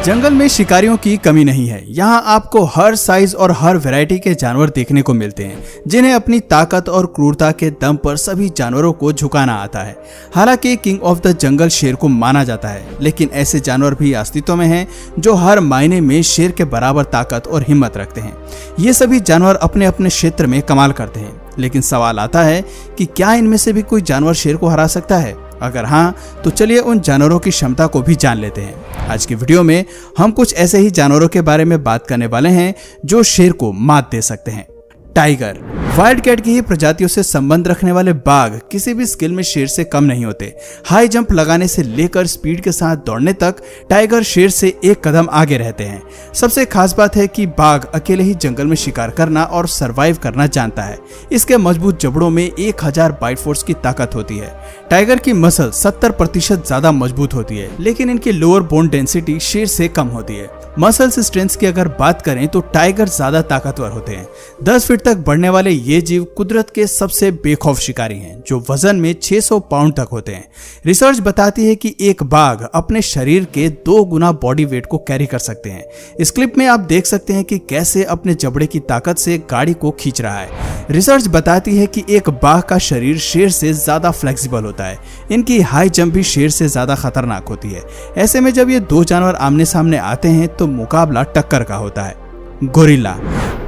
जंगल में शिकारियों की कमी नहीं है। यहाँ आपको हर साइज और हर वैरायटी के जानवर देखने को मिलते हैं, जिन्हें अपनी ताकत और क्रूरता के दम पर सभी जानवरों को झुकाना आता है। हालांकि किंग ऑफ द जंगल शेर को माना जाता है, लेकिन ऐसे जानवर भी अस्तित्व में हैं जो हर मायने में शेर के बराबर ताकत और हिम्मत रखते हैं। ये सभी जानवर अपने अपने क्षेत्र में कमाल करते हैं, लेकिन सवाल आता है कि क्या इनमें से भी कोई जानवर शेर को हरा सकता है? अगर हाँ, तो चलिए उन जानवरों की क्षमता को भी जान लेते हैं। आज की वीडियो में हम कुछ ऐसे ही जानवरों के बारे में बात करने वाले हैं जो शेर को मात दे सकते हैं। टाइगर। वाइल्ड कैट की ही प्रजातियों से संबंध रखने वाले बाघ किसी भी स्किल में शेर से कम नहीं होते। हाई जंप लगाने से लेकर स्पीड के साथ दौड़ने तक टाइगर शेर से एक कदम आगे रहते हैं। सबसे खास बात है कि बाघ अकेले ही जंगल में शिकार करना और सरवाइव करना जानता है। इसके मजबूत जबड़ों में 1000 बाइट फोर्स की ताकत होती है। टाइगर की मसल 70% ज्यादा मजबूत होती है, लेकिन इनकी लोअर बोन डेंसिटी शेर से कम होती है। मसल्स स्ट्रेंथ की अगर बात करें तो टाइगर ज्यादा ताकतवर होते हैं। 10 फीट तक बढ़ने वाले ये जीव कुदरत के सबसे बेखौफ शिकारी हैं, जो वजन में 600 पाउंड तक होते हैं। रिसर्च बताती है कि एक बाघ अपने शरीर के 2 गुना बॉडी वेट को कैरी कर सकते हैं। इस क्लिप में आप देख सकते हैं कि कैसे अपने जबड़े की ताकत से गाड़ी को खींच रहा है। रिसर्च बताती है कि एक बाघ का शरीर शेर से ज्यादा फ्लेक्सिबल होता है। इनकी हाई जंप भी शेर से ज्यादा खतरनाक होती है। ऐसे में जब ये 2 जानवर आमने सामने आते हैं तो मुकाबला टक्कर का होता है। गोरिल्ला।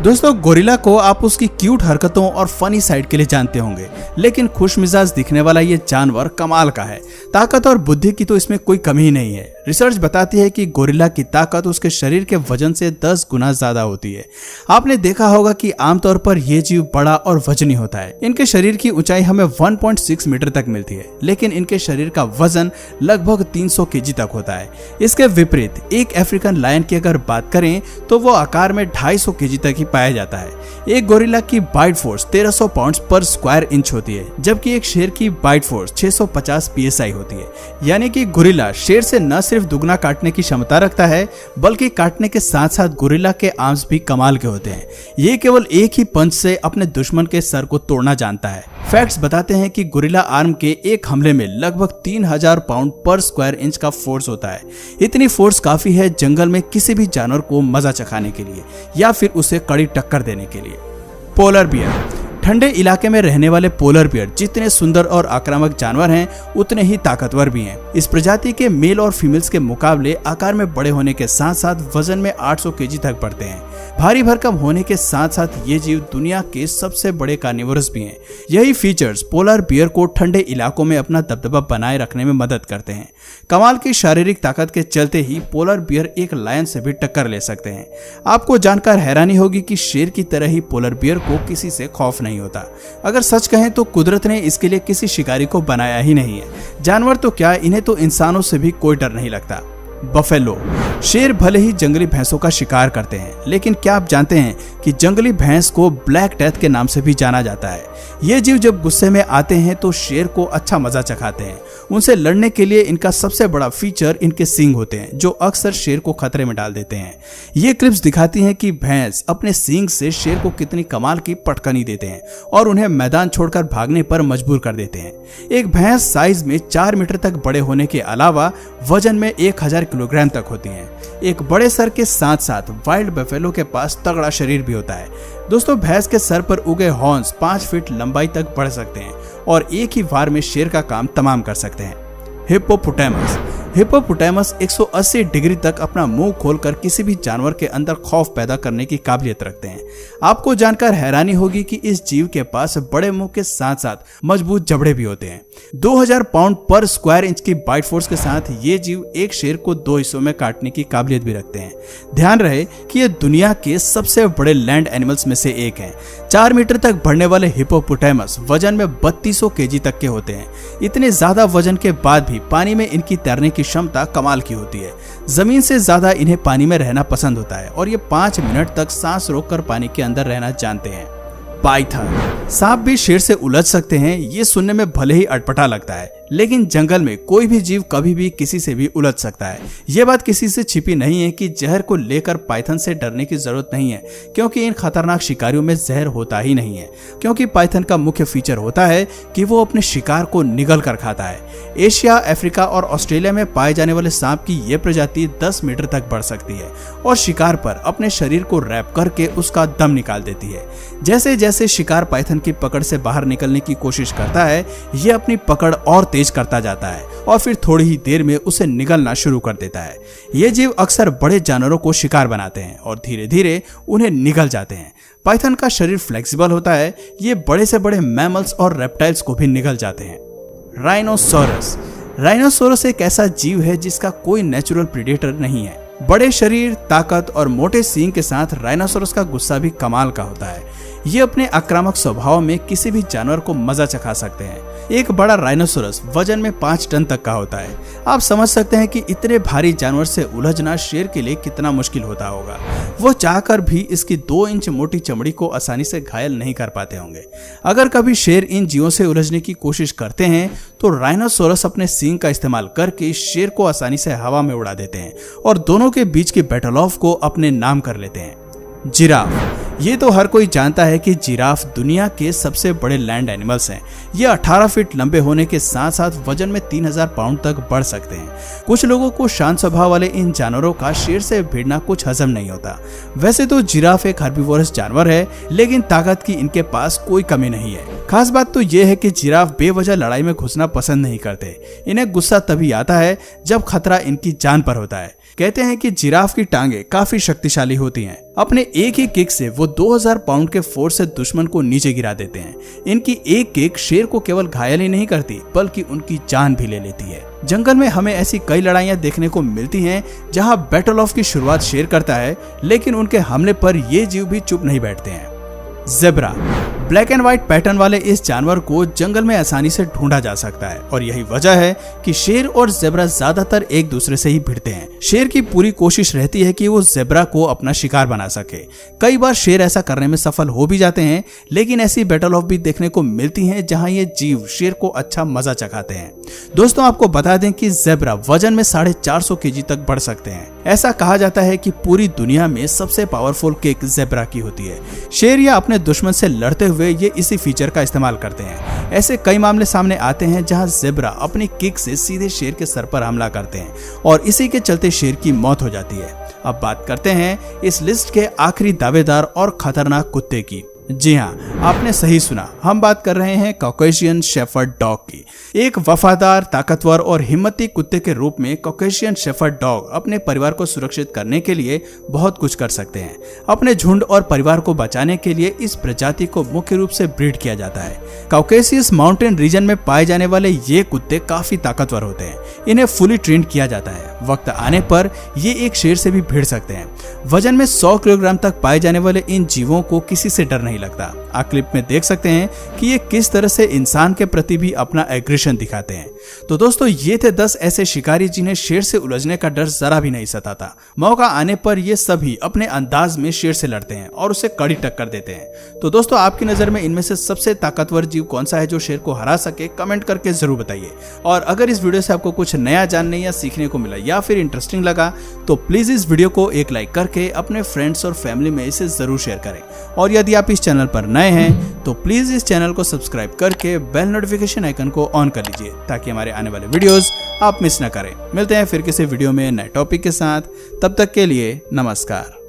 दोस्तों, गोरिल्ला को आप उसकी क्यूट हरकतों और फनी साइड के लिए जानते होंगे, लेकिन खुशमिजाज दिखने वाला ये जानवर कमाल का है। ताकत और बुद्धि की तो इसमें कोई कमी ही नहीं है। रिसर्च बताती है कि गोरिल्ला की ताकत उसके शरीर के वजन से 10 गुना ज्यादा होती है। आपने देखा होगा कि आमतौर पर यह जीव बड़ा और वजनी होता है। इनके शरीर की ऊंचाई हमें 1.6 मीटर तक मिलती है, लेकिन इनके शरीर का वजन लगभग 300 केजी तक होता है। इसके विपरीत एक अफ्रीकन लायन की अगर बात करें तो वो आकार में 250 केजी तक ही पाया जाता है। एक गोरिल्ला की बाइट फोर्स 1300 पाउंड पर स्क्वायर इंच होती है, जबकि एक शेर की बाइट फोर्स 650 psi होती है। यानी कि गोरिल्ला शेर से न सिर्फ दुगना काटने की क्षमता रखता है, बल्कि काटने के साथ साथ गोरिल्ला के आर्म्स भी कमाल के होते हैं। ये केवल एक ही पंच से अपने दुश्मन के सर को तोड़ना जानता है। फैक्ट्स बताते हैं कि गोरिल्ला आर्म के एक हमले में लगभग 3000 पाउंड पर स्क्वायर इंच का फोर्स होता है। इतनी फोर्स काफी है जंगल में किसी भी जानवर को मजा चखाने के लिए या फिर उसे कड़ी टक्कर देने के लिए। Polar bear. ठंडे इलाके में रहने वाले पोलर बियर जितने सुंदर और आक्रामक जानवर हैं, उतने ही ताकतवर भी हैं। इस प्रजाति के मेल और फीमेल्स के मुकाबले आकार में बड़े होने के साथ साथ वजन में 800 केजी तक बढ़ते हैं। भारी भरकम होने के साथ साथ ये जीव दुनिया के सबसे बड़े कार्निवोरस भी हैं। यही फीचर्स पोलर बियर को ठंडे इलाकों में अपना दबदबा बनाए रखने में मदद करते हैं। कमाल की शारीरिक ताकत के चलते ही पोलर बियर एक लायन से भी टक्कर ले सकते हैं। आपको जानकर हैरानी होगी कि शेर की तरह ही पोलर बियर को किसी से खौफ नहीं होता। अगर सच कहें तो कुदरत ने इसके लिए किसी शिकारी को बनाया ही नहीं है। जानवर तो क्या, इन्हें तो इंसानों से भी कोई डर नहीं लगता। बफेलो। शेर भले ही जंगली भैंसों का शिकार करते हैं, लेकिन क्या आप जानते हैं कि जंगली भैंस को ब्लैक डेथ के नाम से भी जाना जाता है। ये जीव जब गुस्से में आते हैं तो शेर को अच्छा मजा चखाते हैं। उनसे लड़ने के लिए इनका सबसे बड़ा फीचर इनके सींग होते हैं, जो अक्सर शेर को खतरे में डाल देते हैं। ये क्लिप्स दिखाती हैं कि भैंस अपने सींग से शेर को कितनी कमाल की पटकनी देते हैं और उन्हें मैदान छोड़कर भागने पर मजबूर कर देते हैं। एक भैंस साइज में 4 मीटर तक बड़े होने के अलावा वजन में 1000 किलोग्राम तक होती हैं। एक बड़े सर के साथ साथ वाइल्ड बफेलो के पास तगड़ा शरीर भी होता है। दोस्तों, भैंस के सर पर उगे हॉर्न्स 5 फीट लंबाई तक बढ़ सकते हैं और एक ही बार में शेर का काम तमाम कर सकते हैं। हिप्पोपोटामस। हिप्पोपोटामस 180 डिग्री तक अपना मुंह खोलकर किसी भी जानवर के अंदर खौफ पैदा करने की काबिलियत रखते हैं। आपको जानकर हैरानी होगी कि इस जीव के पास बड़े मुंह के साथ साथ मजबूत जबड़े भी होते हैं। 2000 पाउंड पर स्क्वायर इंच की बाइट फोर्स के साथ ये जीव एक शेर को 2 हिस्सों में काटने की काबिलियत भी रखते हैं। ध्यान रहे कि ये दुनिया के सबसे बड़े लैंड एनिमल्स में से एक है। 4 मीटर तक बढ़ने वाले हिप्पोपोटामस वजन में 3200 केजी तक के होते हैं। इतने ज्यादा वजन के बाद भी पानी में इनकी तैरने की क्षमता कमाल की होती है। जमीन से ज्यादा इन्हें पानी में रहना पसंद होता है और ये 5 मिनट तक सांस रोककर पानी के अंदर रहना जानते हैं। पाइथन। सांप भी शेर से उलझ सकते हैं, ये सुनने में भले ही अटपटा लगता है, लेकिन जंगल में कोई भी जीव कभी भी किसी से भी उलझ सकता है। ये बात किसी से छिपी नहीं है कि जहर को लेकर पाइथन से डरने की जरूरत नहीं है, क्योंकि इन खतरनाक शिकारियों में जहर होता ही नहीं है। क्योंकि पाइथन का मुख्य फीचर होता है कि वो अपने शिकार को निगल कर खाता है। एशिया, अफ्रीका और ऑस्ट्रेलिया में पाए जाने वाले सांप की यह प्रजाति 10 मीटर तक बढ़ सकती है और शिकार पर अपने शरीर को रैप करके उसका दम निकाल देती है। जैसे जैसे शिकार पाइथन की पकड़ से बाहर निकलने की कोशिश करता है, ये अपनी पकड़ और तेज करता जाता है और फिर थोड़ी ही देर में उसे निगलना शुरू कर देता है। ये जीव अक्सर बड़े जानवरों को शिकार बनाते हैं और धीरे धीरे उन्हें निगल जाते हैं। पाइथन का शरीर फ्लेक्सिबल होता है, ये बड़े से बड़े मैमल्स और रेप्टाइल्स को भी निगल जाते हैं। राइनोसोरस। राइनोसोरस एक ऐसा जीव है जिसका कोई नेचुरल प्रेडेटर नहीं है। बड़े शरीर, ताकत और मोटे सींग के साथ राइनोसोरस का गुस्सा भी कमाल का होता है। ये अपने आक्रामक स्वभाव में किसी भी जानवर को मजा चखा सकते हैं। एक बड़ा राइनोसोरस वजन में 5 टन तक का होता है। आप समझ सकते हैं कि इतने भारी जानवर से उलझना शेर के लिए कितना मुश्किल होता होगा। वो चाहकर भी इसकी 2 इंच मोटी चमड़ी को आसानी से घायल नहीं कर पाते होंगे। अगर कभी शेर इन जीवों से उलझने की कोशिश करते हैं तो राइनोसोरस अपने सींग का इस्तेमाल करके शेर को आसानी से हवा में उड़ा देते हैं और दोनों के बीच की बैटल ऑफ को अपने नाम कर लेते हैं। जिराफ। ये तो हर कोई जानता है कि जिराफ दुनिया के सबसे बड़े लैंड एनिमल्स हैं। ये 18 फीट लंबे होने के साथ साथ वजन में 3000 पाउंड तक बढ़ सकते हैं। कुछ लोगों को शांत स्वभाव वाले इन जानवरों का शेर से भिड़ना कुछ हजम नहीं होता। वैसे तो जिराफ एक हर्बीवोरस जानवर है, लेकिन ताकत की इनके पास कोई कमी नहीं है। खास बात तो ये है कि जिराफ बेवजह लड़ाई में घुसना पसंद नहीं करते। इन्हें गुस्सा तभी आता है जब खतरा इनकी जान पर होता है। कहते हैं कि जिराफ की टांगे काफी शक्तिशाली होती हैं। अपने एक ही किक से वो 2000 पाउंड के फोर्स से दुश्मन को नीचे गिरा देते हैं। इनकी एक किक शेर को केवल घायल ही नहीं करती, बल्कि उनकी जान भी ले लेती है। जंगल में हमें ऐसी कई लड़ाइयां देखने को मिलती हैं जहां बैटल ऑफ की शुरुआत शेर करता है, लेकिन उनके हमले पर ये जीव भी चुप नहीं बैठते हैं। Zebra. Black and white pattern वाले इस जानवर को जंगल में आसानी से ढूंढा जा सकता है और यही वजह है कि शेर और ज़ेब्रा ज्यादातर एक दूसरे से ही भिड़ते हैं। शेर की पूरी कोशिश रहती है कि वो ज़ेब्रा को अपना शिकार बना सके। कई बार शेर ऐसा करने में सफल हो भी जाते हैं, लेकिन ऐसी बैटल ऑफ भी देखने को मिलती हैं जहां ये जीव शेर को अच्छा मजा चखाते हैं। दोस्तों, आपको बता दें कि ज़ेब्रा वजन में 450 केजी तक बढ़ सकते हैं। ऐसा कहा जाता है कि पूरी दुनिया में सबसे पावरफुल किक ज़ेब्रा की होती है। शेर या अपने दुश्मन से लड़ते हुए ये इसी फीचर का इस्तेमाल करते हैं। ऐसे कई मामले सामने आते हैं जहां ज़ेब्रा अपनी किक से सीधे शेर के सर पर हमला करते हैं और इसी के चलते शेर की मौत हो जाती है। अब बात करते हैं इस लिस्ट के आखिरी दावेदार और खतरनाक कुत्ते की। जी हाँ, आपने सही सुना, हम बात कर रहे हैं कॉकेशियन शेफर्ड डॉग की। एक वफादार, ताकतवर और हिम्मती कुत्ते के रूप में कॉकेशियन शेफर्ड डॉग अपने परिवार को सुरक्षित करने के लिए बहुत कुछ कर सकते हैं। अपने झुंड और परिवार को बचाने के लिए इस प्रजाति को मुख्य रूप से ब्रीड किया जाता है। कॉकेशियस माउंटेन रीजन में पाए जाने वाले ये कुत्ते काफी ताकतवर होते हैं। इन्हें फुली ट्रेंड किया जाता है। वक्त आने पर ये एक शेर से भी भिड़ सकते हैं। वजन में 100 किलोग्राम तक पाए जाने वाले इन जीवों को किसी से डर नहीं लगता। आप क्लिप में देख सकते हैं कि ये किस तरह से इंसान के प्रति भी अपना एग्रेशन दिखाते हैं। तो दोस्तों, ये थे 10 ऐसे शिकारी जिन्हें शेर से उलझने का डर जरा भी नहीं सताता। मौका आने पर ये सभी अपने अंदाज में शेर से लड़ते हैं और उसे कड़ी टक्कर देते हैं। तो दोस्तों, आपकी नजर में इनमें से सबसे ताकतवर जीव कौन सा है जो शेर को हरा सके? कमेंट करके जरूर बताइए। और अगर इस वीडियो से आपको कुछ नया जानने या सीखने को मिला या फिर इंटरेस्टिंग लगा तो प्लीज इस वीडियो को एक लाइक करके अपने फ्रेंड्स और फैमिली में इसे जरूर शेयर करें। और यदि आप इस चैनल पर नए हैं तो प्लीज इस चैनल को सब्सक्राइब करके बेल नोटिफिकेशन आइकन को ऑन कर लीजिए ताकि हमारे आने वाले वीडियोस आप मिस ना करें। मिलते हैं फिर किसी वीडियो में नए टॉपिक के साथ। तब तक के लिए नमस्कार।